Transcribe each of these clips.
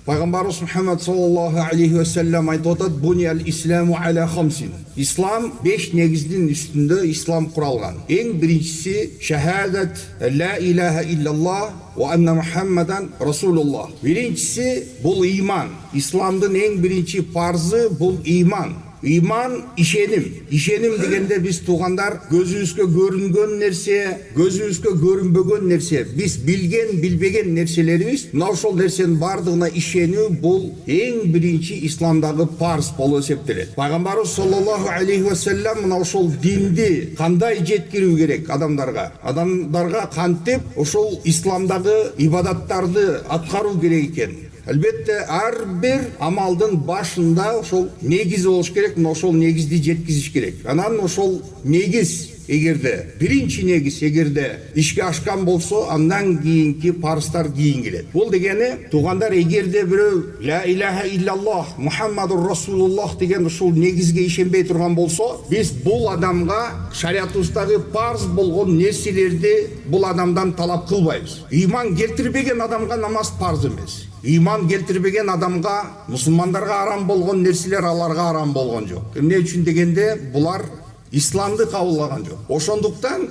Пайғамбарымыз Мұхаммад саллаллаху алейхи вассалам айтып отады: "Буниал исламу аля хамсин". Ислам 5 негіздің үстінде ислам құралған. Ең біріншісі шахадат ла илаха иллаллах ва анна Мухаммадан расулуллах. Біріншісі бұл иман. Исламдың ең бірінші парзы бұл иман. Иман ишеним. Ишеним дегенде біз туғандар көзімізге көрінген нәрсе, көзімізге көрінбеген нәрсе, біз білген, білбеген нәрселеріміз, мынау сол нәрсенің бардығына ишену бұл ең бірінші исламдағы парыз болып есептеледі. Пайғамбарымыз саллаллаху алейхи вассалам мынау сол динді қандай жеткіру керек адамдарға? Адамдарға қантеп ошол исламдағы ибадаттарды атқару керек екен. Әлбетте, әрбір амалдың башында ошол негіз болуш керек, ошол негізді жеткізіш керек. Анан ошол негіз егерде, бірінші негіз егерде ишке ашқан болсо, андан кийинки парыздар кийин келет. Бұл дегені, туғандар егерде біреу ла илаха иллаллах Мухаммадур расулуллах деген ошол негізге ишенбей тұрған болсо, біз бұл адамға шариатыбыздағы парыз болған нәрселерді бұл адамдан талап кылбайбыз. Иман келтірбеген адамға намаз парыз емес. Иман келтірбеген адамға, мұсылмандарға арам болған нәрселер аларға арам болған жоқ. Эмне үчүн дегенде, бұлар исламды қабылдаған жоқ. Ошондуктан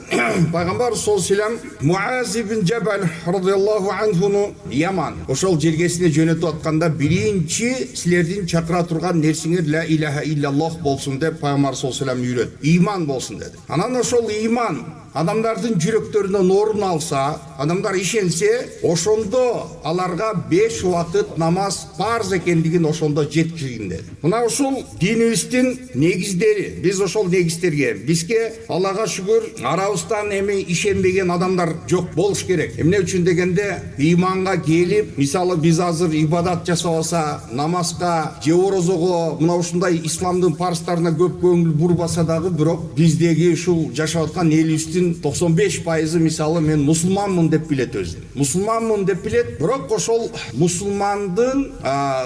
пайғамбар саллаллаху Муаз ибн Жабал радиаллаху анхуну Яман ошол жергесине жөнөтүп атканда биринчи силердин чакыра турган нерсеңер ла илаха иллаллах болсун деп пайгамбар саллаллаху үйрөт. Иман болсун деди. Анан ошол иман адамдардын жүрөктөрүнөн орун алса, адамдар ишенсе, ошондо аларга 5 убакыт намаз парз экендигин ошондо жеткиргин деди. Мына ошол динибиздин негиздери, биз ошол негиздерге, бизге Аллага шүгүр, арабыздан эми ишенбеген адамдар жок болуш керек. Эмне үчүн дегенде, иманга келип, мисалы биз азыр ибадат жасабаса, намазга, же орозого, мына ушундай исламдын парыздарына көп көңүл бурбаса дагы, бирок биздеги ушул жашап аткан элибиздин 95% мисалы мен мусулманмын деп билет өзүн. Мусулманмын деп билет, бирок ошол мусулмандын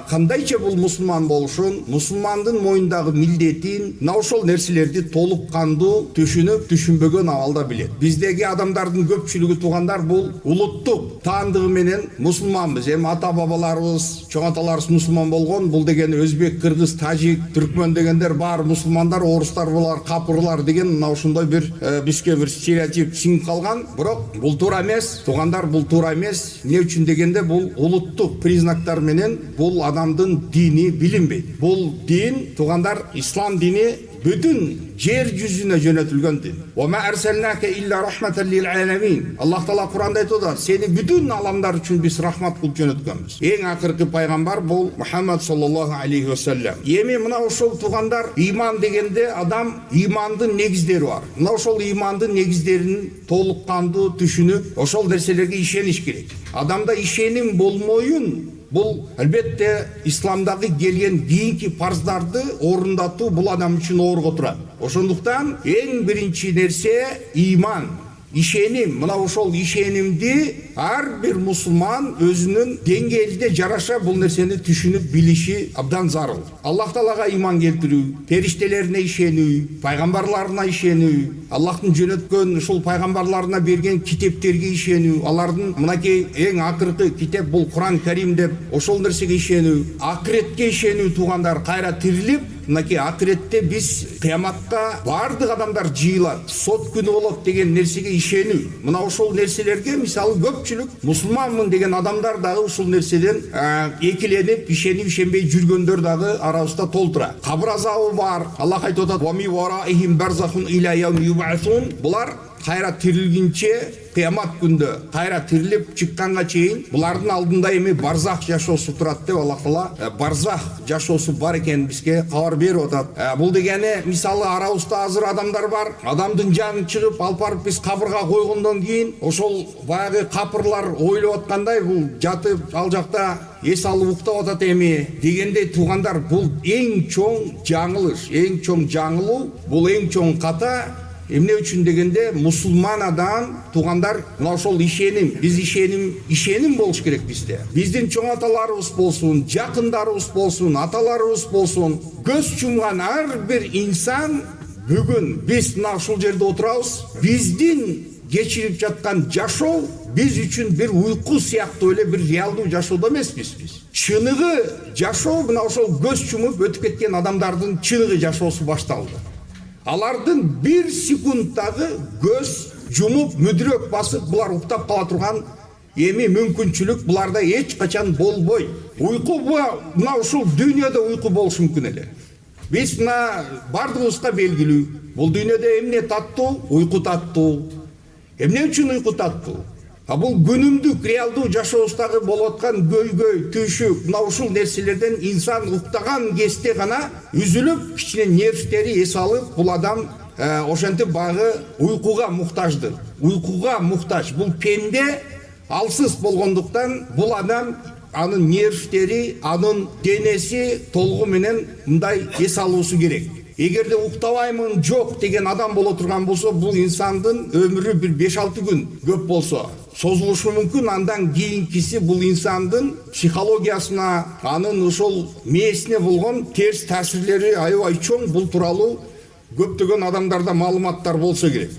кандайча бул мусулман болушун, мусулмандын моюндагы милдетин, мына ошол нерселерди толук кандуу түшүнүп, түшүнбөгөн абалда билет. Биздеги адамдардын көпчүлүгү туугандар бул улуттук таандыгы менен мусулманбыз. Эми ата бабаларыбыз, чоң аталарыбыз мусулман болгон, бул деген өзбек, кыргыз, тажик, түркмөн дегендер баары мусулмандар, орустар булар, капырлар деген мына ошондой бир бизге бир стереотип сиңип калган. Бирок бул туура эмес, туугандар, бул туура эмес. Эмне үчүн дегенде, бул улуттук признактар менен бул адамдын дини билинбейт. Бул дин, туугандар, ислам дини бүтүн жер жүзүнө жөнөтүлгөн дин. Ва арсалнака илля рахматан лил аламин. Аллах таала Куранда айтып атат, сени бүтүн аламдар үчүн биз рахмат кылып жөнөткөнбүз. Эң акыркы пайгамбар бул Мухаммад саллаллаху алейхи вассалам. Эми мына ошол туугандар, иман дегенде адам имандын негиздери бар. Мына ошол имандын негиздерин толук кандуу түшүнүп, ошол нерселерге ишениш керек. Адамда ишеним болмоюн, бұл әлбетте исламдағы келген кийинки парыздарды орындатуу бул адам үчүн оорго турат. Ошондуктан эң биринчи нерсе иман, ишеним. Мына ошол ишенимди ар бир мусулман өзүнүн деңгээлине жараша бул нерсени түшүнүп билиши абдан зарыл. Аллах таалага иман келтирүү, периштелерине ишенүү, пайгамбарларына ишенүү, Аллахтын жөнөткөн ушул пайгамбарларына берген китептерге ишенүү, алардын мынакей эң акыркы китеп бул Куран Карим деп ошол нерсеге ишенүү, акыретке ишенүү туугандар, кайра тирилип, мынакей акыретте биз кыяматта бардык адамдар жыйылат, сот күнү болот деген нерсеге ишенүү. Мына ошол нерселерге мисалы көпчүлүк мусулманмын деген адамдар дагы ушул нерседен экиленип, ишенип, ишенбей жүргөндөр дагы арабызда толтура. Кабыр азабы бар. Аллах айтып атат: "Ва ми вараихим барзахун иля яуми юб'асун". Булар кайра тирилгенче, кыямат күндө кайра тирилип чыкканга чейин булардын алдында эми барзах жашоосу турат деп Аллах таала барзах жашоосу бар экенин бизге кабар берип атат. Бул дегени мисалы арабызда азыр адамдар бар, адамдын жанын чыгып алып барып биз кабырга койгондон кийин ошол баягы капырлар ойлоп аткандай бул жатып ал жакта эс алып уктап атат эми дегендей туугандар, бул эң чоң жаңылыш, эң чоң жаңылуу, бул эң чоң ката. Эмне үчүн дегенде, мусулман адам туугандар, мына ошол ишеним, биз ишеним болуш керек бизде. Биздин чоң аталарыбыз болсун, жакындарыбыз болсун, аталарыбыз болсун, көз чумган ар бир инсан бүгүн биз мына ушул жерде отурабыз, биздин кечирип жаткан жашоо биз үчүн бир уйку сыяктуу эле бир реалдуу жашоодо эмеспиз биз. Чыныгы жашоо мына ошол көз чумуп өтүп кеткен адамдардын чыныгы жашоосу башталды. Алардын бир секунттагы көз жумуп мүдрөк басып булар уктап кала турган эми мүмкүнчүлүк буларда эч качан болбойт. Уйку мына ушул дүйнөдө уйку болушу мүмкүн эле. Биз мына бардыгыбызга белгилүү. Бул дүйнөдө эмне таттуу? Уйку таттуу. Эмне үчүн уйку таттуу? Бул күнүмдүк реалдуу жашообуздагы болуп аткан көйгөй, түйшүк, мына ушул нерселерден инсан уктаган кезде гана үзүлүп, кичине нервтери эс алып, бул адам ошентип багы уйкуга муктаждыр. Уйкуга муктаж. Бул пенде алсыз болгондуктан бул адам анын нервтери, анын денеси толугу менен мындай эс алуусу керек. Эгерде уктабаймын жок деген адам боло турган болсо, бул инсандын өмүрү бир 5-6 күн көп болсо созулушу мүмкүн. Андан кийинкиси бул инсандын психологиясына, анын ошол мээсине болгон терс таасирлери аябай чоң. Бул тууралуу көптөгөн адамдарда маалыматтар болсо керек.